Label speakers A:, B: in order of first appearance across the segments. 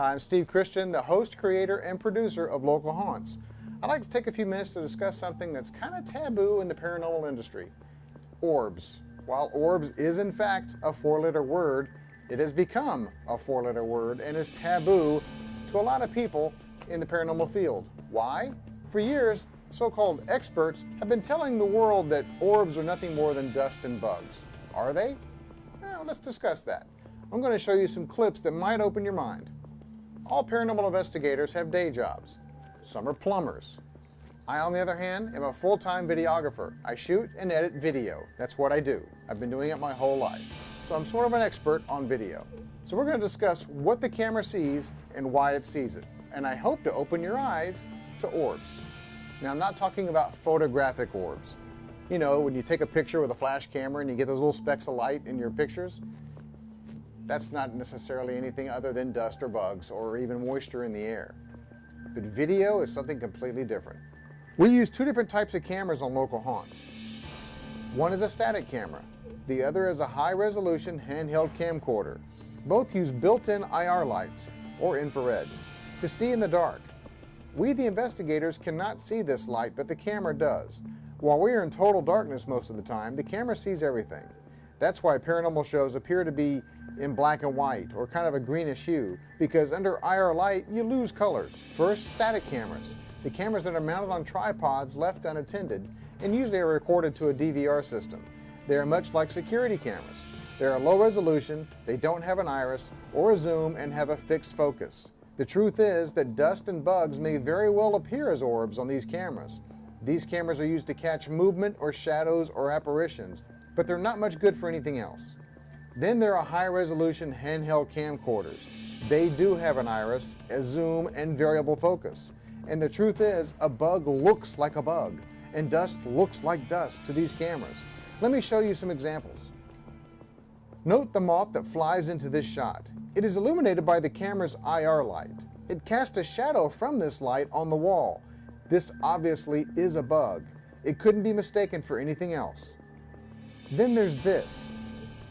A: Hi, I'm Steve Christian, the host, creator, and producer of Local Haunts. I'd like to take a few minutes to discuss something that's kind of taboo in the paranormal industry. Orbs. While orbs is in fact a four-letter word, it has become a four-letter word and is taboo to a lot of people in the paranormal field. Why? For years, so-called experts have been telling the world that orbs are nothing more than dust and bugs. Are they? Well, let's discuss that. I'm going to show you some clips that might open your mind. All paranormal investigators have day jobs. Some are plumbers. I, on the other hand, am a full-time videographer. I shoot and edit video. That's what I do. I've been doing it my whole life. So I'm sort of an expert on video. So we're going to discuss what the camera sees and why it sees it. And I hope to open your eyes to orbs. Now, I'm not talking about photographic orbs. You know, when you take a picture with a flash camera and you get those little specks of light in your pictures, that's not necessarily anything other than dust or bugs or even moisture in the air. But video is something completely different. We use two different types of cameras on Local Haunts. One is a static camera. The other is a high-resolution handheld camcorder. Both use built-in IR lights, or infrared, to see in the dark. We, the investigators, cannot see this light, but the camera does. While we are in total darkness most of the time, the camera sees everything. That's why paranormal shows appear to be in black and white, or kind of a greenish hue, because under IR light, you lose colors. First, static cameras. The cameras that are mounted on tripods left unattended, and usually are recorded to a DVR system. They are much like security cameras. They are low resolution, they don't have an iris or a zoom, and have a fixed focus. The truth is that dust and bugs may very well appear as orbs on these cameras. These cameras are used to catch movement or shadows or apparitions, but they're not much good for anything else. Then there are high-resolution handheld camcorders. They do have an iris, a zoom, and variable focus. And the truth is, a bug looks like a bug, and dust looks like dust to these cameras. Let me show you some examples. Note the moth that flies into this shot. It is illuminated by the camera's IR light. It casts a shadow from this light on the wall. This obviously is a bug. It couldn't be mistaken for anything else. Then there's this.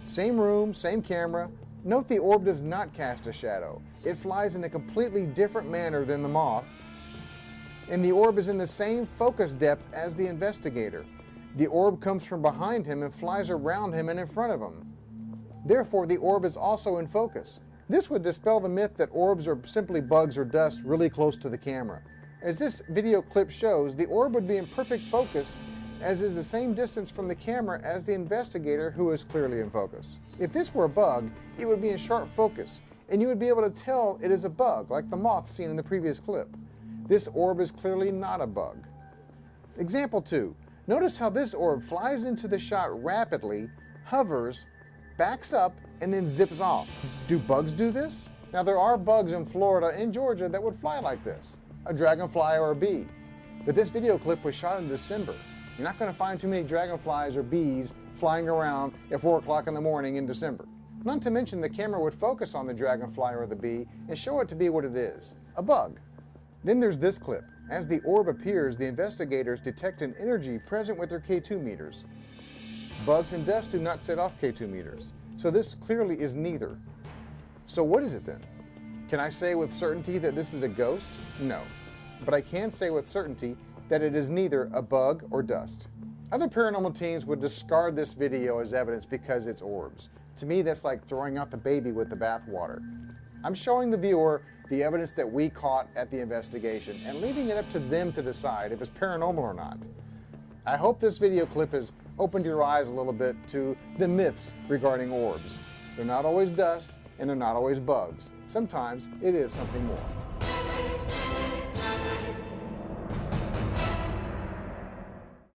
A: Same room, same camera. Note the orb does not cast a shadow. It flies in a completely different manner than the moth, and the orb is in the same focus depth as the investigator. The orb comes from behind him and flies around him and in front of him. Therefore, the orb is also in focus. This would dispel the myth that orbs are simply bugs or dust really close to the camera. As this video clip shows, the orb would be in perfect focus, as is the same distance from the camera as the investigator, who is clearly in focus. If this were a bug, it would be in sharp focus, and you would be able to tell it is a bug, like the moth seen in the previous clip. This orb is clearly not a bug. Example 2. Notice how this orb flies into the shot rapidly, hovers, backs up, and then zips off. Do bugs do this? Now, there are bugs in Florida and Georgia that would fly like this, a dragonfly or a bee. But this video clip was shot in December. You're not going to find too many dragonflies or bees flying around at 4 o'clock in the morning in December. Not to mention the camera would focus on the dragonfly or the bee and show it to be what it is, a bug. Then there's this clip. As the orb appears, the investigators detect an energy present with their K2 meters. Bugs and dust do not set off K2 meters, so this clearly is neither. So what is it then? Can I say with certainty that this is a ghost? No. But I can say with certainty that it is neither a bug or dust. Other paranormal teams would discard this video as evidence because it's orbs. To me, that's like throwing out the baby with the bathwater. I'm showing the viewer the evidence that we caught at the investigation and leaving it up to them to decide if it's paranormal or not. I hope this video clip has opened your eyes a little bit to the myths regarding orbs. They're not always dust and they're not always bugs. Sometimes it is something more.